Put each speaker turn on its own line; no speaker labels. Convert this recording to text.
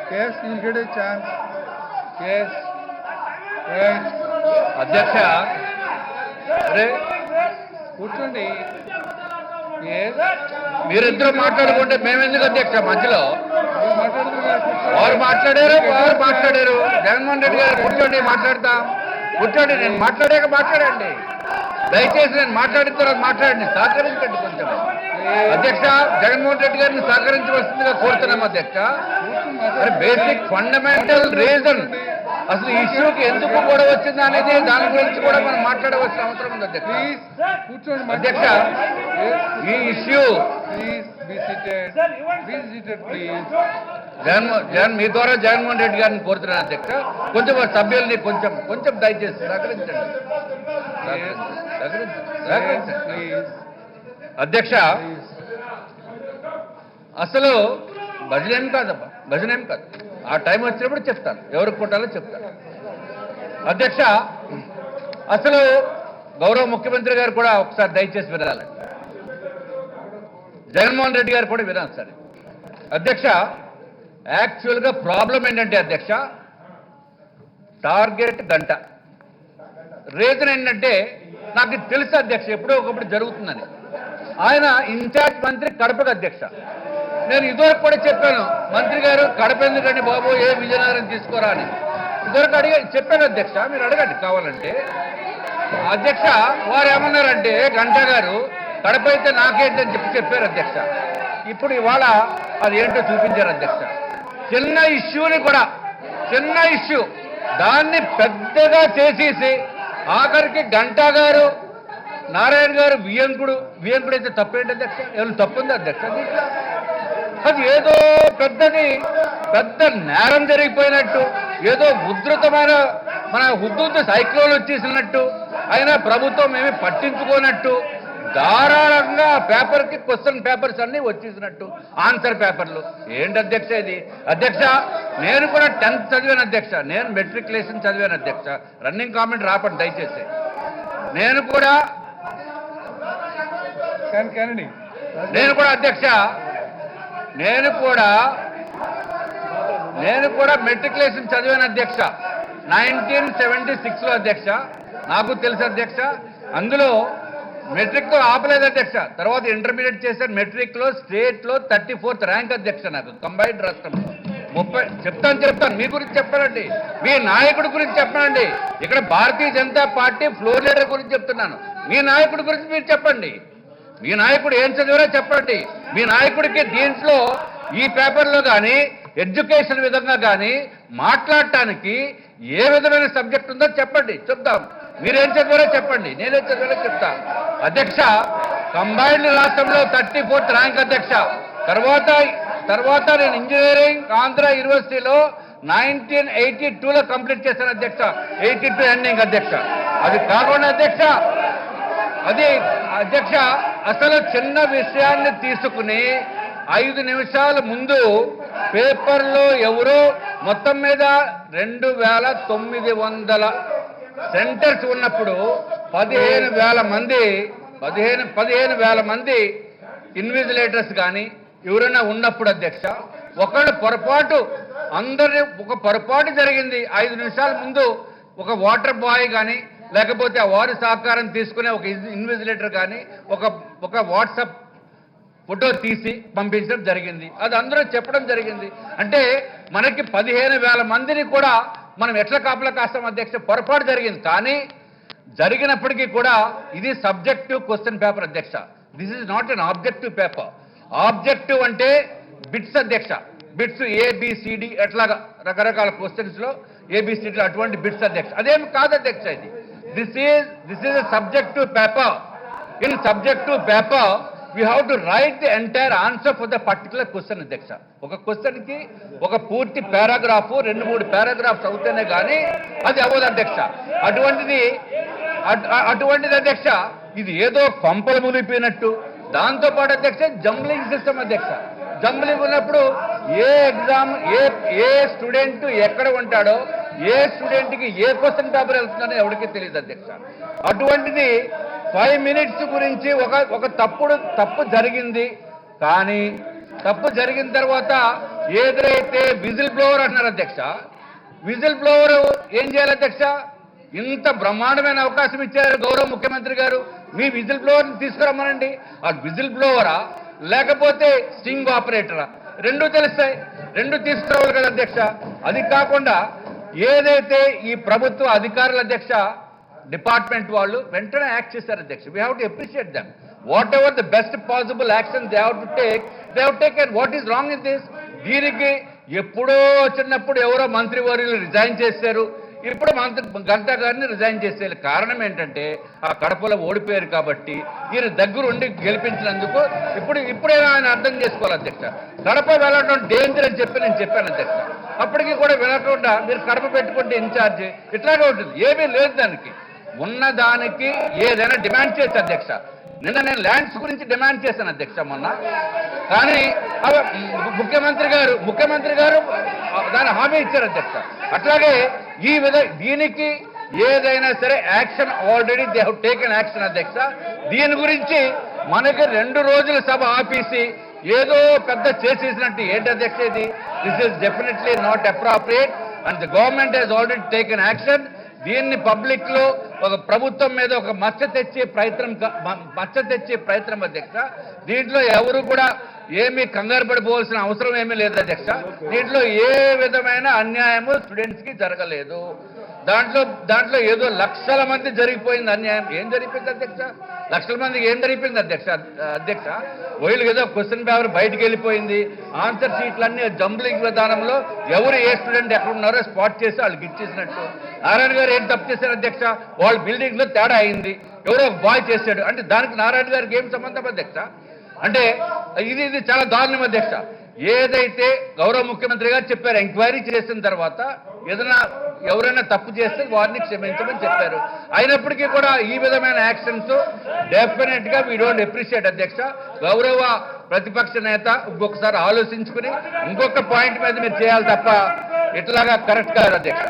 Yes, you get a chance. Yes. Right.
అధ్యక్ష అరే
కూర్చోండి.
మీరిద్దరు మాట్లాడుకుంటే మేమెందుకు అధ్యక్ష మధ్యలో
మాట్లాడుతున్నారు.
వారు మాట్లాడారు జగన్మోహన్ రెడ్డి గారు కూర్చోండి మాట్లాడతాం కూర్చోండి నేను మాట్లాడండి దయచేసి నేను మాట్లాడిన తర్వాత మాట్లాడండి సహకరించండి కొంచెం అధ్యక్ష జగన్మోహన్ రెడ్డి గారిని సహకరించవలసిందిగా కోరుతున్నాం అధ్యక్ష మరి బేసిక్ ఫండమెంటల్ రీజన్ అసలు ఈ ఇష్యూకి ఎందుకు గొడవ వచ్చింది అనేది దాని గురించి కూడా మనం మాట్లాడవలసిన అవసరం ఉంది అధ్యక్ష
కూర్చోండి
అధ్యక్ష ఈ ఇష్యూ జగన్ మీ ద్వారా జగన్మోహన్ రెడ్డి గారిని కోరుతున్నాను అధ్యక్ష కొంచెం సభ్యుల్ని కొంచెం దయచేసి సహకరించండి అధ్యక్ష అసలు భజన ఏం కాదు ఆ టైం వచ్చినప్పుడు చెప్తాను ఎవరికి కొట్టాలో చెప్తాను అధ్యక్ష అసలు గౌరవ ముఖ్యమంత్రి గారు కూడా ఒకసారి దయచేసి వినాలి జగన్మోహన్ రెడ్డి గారు కూడా వినాలి సార్ అధ్యక్ష యాక్చువల్గా ప్రాబ్లం ఏంటంటే అధ్యక్ష టార్గెట్ గంట రీజన్ ఏంటంటే నాకు తెలుసు అధ్యక్ష ఎప్పుడో ఒకప్పుడు జరుగుతుందని ఆయన ఇన్ఛార్జ్ మంత్రి కడపకు అధ్యక్ష నేను ఇదివరకు కూడా చెప్పాను మంత్రి గారు కడప ఎందుకండి బాబు ఏ విజయనగరం తీసుకోరా అని ఇదివరకు చెప్పాను అధ్యక్ష మీరు అడగండి కావాలంటే అధ్యక్ష వారు ఏమన్నారంటే గంటా గారు కడప అయితే నాకేంటని చెప్పారు అధ్యక్ష ఇప్పుడు ఇవాళ అది ఏంటో చూపించారు అధ్యక్ష చిన్న ఇష్యూ దాన్ని పెద్దగా చేసేసి ఆఖరికి గంటా గారు నారాయణ గారు వియంకుడు అయితే తప్పేంటి అధ్యక్ష ఏమైనా తప్పుంది అధ్యక్ష దీంట్లో అది ఏదో పెద్ద నేరం జరిగిపోయినట్టు ఏదో ఉధృతమైన మన హుద్దుతో సైక్లోన్ వచ్చేసినట్టు అయినా ప్రభుత్వం ఏమి పట్టించుకోనట్టు ధారాళంగా పేపర్కి క్వశ్చన్ పేపర్స్ అన్నీ వచ్చేసినట్టు ఆన్సర్ పేపర్లు ఏంటి అధ్యక్ష ఇది అధ్యక్ష నేను కూడా 10th చదివాను అధ్యక్ష నేను మెట్రికులేషన్ చదివాను అధ్యక్ష రన్నింగ్ కామెంట్ రాపండి దయచేసి నేను కూడా అధ్యక్ష నేను కూడా మెట్రికులేషన్ చదివాను అధ్యక్ష 1976లో అధ్యక్ష నాకు తెలుసు అధ్యక్ష అందులో మెట్రిక్తో ఆపలేదు అధ్యక్ష తర్వాత ఇంటర్మీడియట్ చేశాను మెట్రిక్లో స్టేట్లో 34th ర్యాంక్ అధ్యక్ష నాకు కంబైన్డ్ రాష్ట్రంలో 30 చెప్తాను మీ గురించి చెప్పానండి మీ నాయకుడి గురించి చెప్పానండి ఇక్కడ Bharatiya Janata party floor leader గురించి చెప్తున్నాను మీ నాయకుడి గురించి మీరు చెప్పండి మీ నాయకుడు ఏం చదివారో చెప్పండి మీ నాయకుడికి దీంట్లో ఈ పేపర్లో కానీ ఎడ్యుకేషన్ విధంగా కానీ మాట్లాడటానికి ఏ విధమైన సబ్జెక్ట్ ఉందో చెప్పండి చెప్తాం మీరేం చదివారో చెప్పండి నేనేం చదివారో చెప్తా అధ్యక్ష కంబైన్డ్ రాష్ట్రంలో 34th ర్యాంక్ అధ్యక్ష తర్వాత నేను ఇంజనీరింగ్ ఆంధ్ర యూనివర్సిటీలో 1982లో కంప్లీట్ చేశాను అధ్యక్ష 82 ఎండింగ్ అధ్యక్ష అది కాకుండా అధ్యక్ష అసలు చిన్న విషయాన్ని తీసుకుని 5 నిమిషాల ముందు పేపర్లో ఎవరో మొత్తం మీద 2900 సెంటర్స్ ఉన్నప్పుడు 15,000 మంది ఇన్విజిలేటర్స్ కానీ ఎవరైనా ఉన్నప్పుడు అధ్యక్ష ఒకళ్ళు పొరపాటు పొరపాటు జరిగింది 5 నిమిషాల ముందు ఒక వాటర్ బాయ్ కానీ లేకపోతే ఆ వారి సహకారం తీసుకునే ఒక ఇన్విజిలేటర్ కానీ ఒక వాట్సాప్ ఫోటో తీసి పంపించడం జరిగింది అది అందరూ చెప్పడం జరిగింది అంటే మనకి 15,000 మందిని కూడా మనం ఎట్లా కాపలా కాస్తాం అధ్యక్ష పొరపాటు జరిగింది కానీ జరిగినప్పటికీ కూడా ఇది సబ్జెక్టివ్ క్వశ్చన్ పేపర్ అధ్యక్ష this is not an objective paper objective అంటే బిట్స్ అధ్యక్ష బిట్స్ ఏబిసిడి ఎట్లాగా రకరకాల క్వశ్చన్స్లో ఏబిసిడి అటువంటి బిట్స్ అధ్యక్ష అదేం కాదు అధ్యక్ష ఇది this is a subjective paper. In subjective paper we have to write the entire answer for the particular question అధ్యక్ష ఒక క్వశ్చన్ కి ఒక పూర్తి పారాగ్రాఫ్ 2-3 పారాగ్రాఫ్స్ అవుతేనే కానీ అది అవ్వదు అధ్యక్ష అటువంటిది అధ్యక్ష ఇది ఏదో కొంపలు మునిగిపోయినట్టు దాంతోపాటు అధ్యక్ష జంబ్లింగ్ సిస్టమ్ అధ్యక్ష జంబ్లింగ్ ఉన్నప్పుడు ఏ ఎగ్జామ్ ఏ స్టూడెంట్ ఎక్కడ ఉంటాడో ఏ స్టూడెంట్కి ఏ క్వశ్చన్ పేపర్ వెళ్తుందని ఎవరికి తెలియదు అధ్యక్ష అటువంటిది 5 minutes గురించి ఒక తప్పు జరిగింది కానీ తప్పు జరిగిన తర్వాత ఏదైతే విజిల్ బ్లోవర్ అంటున్నారు అధ్యక్ష, విజిల్ బ్లోవర్ ఏం చేయాలి అధ్యక్ష? ఇంత బ్రహ్మాండమైన అవకాశం ఇచ్చారు గౌరవ ముఖ్యమంత్రి గారు, మీ విజిల్ బ్లోవర్ని తీసుకురమ్మనండి. ఆ విజిల్ బ్లోవరా లేకపోతే స్టింగ్ ఆపరేటరా? రెండూ తెలుస్తాయి, రెండు తీసుకురావాలి కదా అధ్యక్ష. అది కాకుండా ఏదైతే ఈ ప్రభుత్వ అధికారుల అధ్యక్ష డిపార్ట్మెంట్ వాళ్ళు వెంటనే యాక్ట్ చేశారు అధ్యక్ష. We have to appreciate them. What ever the best possible action they have to take, they have taken. What is wrong in this? దీనికి ఎప్పుడో చిన్నప్పుడు ఎవరో మంత్రివర్యులు రిజైన్ చేశారు, ఇప్పుడు మంత్రి గంటా గారిని రిజైన్ చేసే కారణం ఏంటంటే ఆ కడపలో ఓడిపోయారు కాబట్టి ఈయన దగ్గరుండి గెలిపించినందుకు ఇప్పుడైనా ఆయన అర్థం చేసుకోవాలి అధ్యక్ష. కడప వెళ్ళడం డేంజర్ అని చెప్పి నేను చెప్పాను అధ్యక్ష. అప్పటికి కూడా వినకుండా మీరు కడప పెట్టుకుంటే ఇన్ఛార్జ్ ఇట్లాగే ఉంటుంది. ఏమీ లేదు దానికి, ఉన్నదానికి ఏదైనా డిమాండ్ చేయొచ్చు అధ్యక్ష. నిన్న నేను ల్యాండ్స్ గురించి డిమాండ్ చేశాను అధ్యక్ష మొన్న, కానీ ముఖ్యమంత్రి గారు దాని హామీ ఇచ్చారు అధ్యక్ష. అట్లాగే దీనికి ఏదైనా సరే action already they have taken action అధ్యక్ష. దీని గురించి మనకి 2 రోజుల సభ ఆపేసి ఏదో పెద్ద చేసేసినట్టు ఏంటి అధ్యక్ష ఇది? This is definitely not appropriate and the government has already taken action. దీన్ని పబ్లిక్ లో ఒక ప్రభుత్వం మీద ఒక మచ్చ తెచ్చే ప్రయత్నం అధ్యక్ష. దీంట్లో ఎవరు కూడా ఏమీ కంగారు పడిపోవాల్సిన అవసరం ఏమీ లేదు అధ్యక్ష. దీంట్లో ఏ విధమైన అన్యాయము స్టూడెంట్స్ కి జరగలేదు. దాంట్లో ఏదో లక్షల మంది జరిగిపోయింది అన్యాయం. ఏం జరిగిపోయింది అధ్యక్ష? లక్షల మందికి ఏం జరిగిపోయింది అధ్యక్ష? వీళ్ళు ఏదో క్వశ్చన్ పేపర్ బయటకు వెళ్ళిపోయింది, ఆన్సర్ షీట్లన్నీ జంబ్లింగ్ విధానంలో ఎవరు ఏ స్టూడెంట్ ఎక్కడ ఉన్నారో స్పాట్ చేసి వాళ్ళకి ఇచ్చేసినట్టు. నారాయణ గారు ఏం తప్పు చేశారు అధ్యక్ష? వాళ్ళ బిల్డింగ్ లో తేడా అయింది, ఎవరో ఒక బాయ్ చేశాడు అంటే దానికి నారాయణ గారికి ఏం సంబంధం అధ్యక్ష? అంటే ఇది చాలా దారుణం అధ్యక్ష. ఏదైతే గౌరవ ముఖ్యమంత్రి గారు చెప్పారు, ఎంక్వైరీ చేసిన తర్వాత ఏదైనా ఎవరైనా తప్పు చేస్తే వారిని క్షమించమని చెప్పారు. అయినప్పటికీ కూడా ఈ విధమైన యాక్షన్స్ డెఫినెట్ గా వీ డోంట్ అప్రిషియేట్ అధ్యక్ష. గౌరవ ప్రతిపక్ష నేత ఇంకొకసారి ఆలోచించుకుని ఇంకొక పాయింట్ మీద మీరు చేయాలి తప్ప ఇట్లాగా కరెక్ట్ కాదు అధ్యక్ష.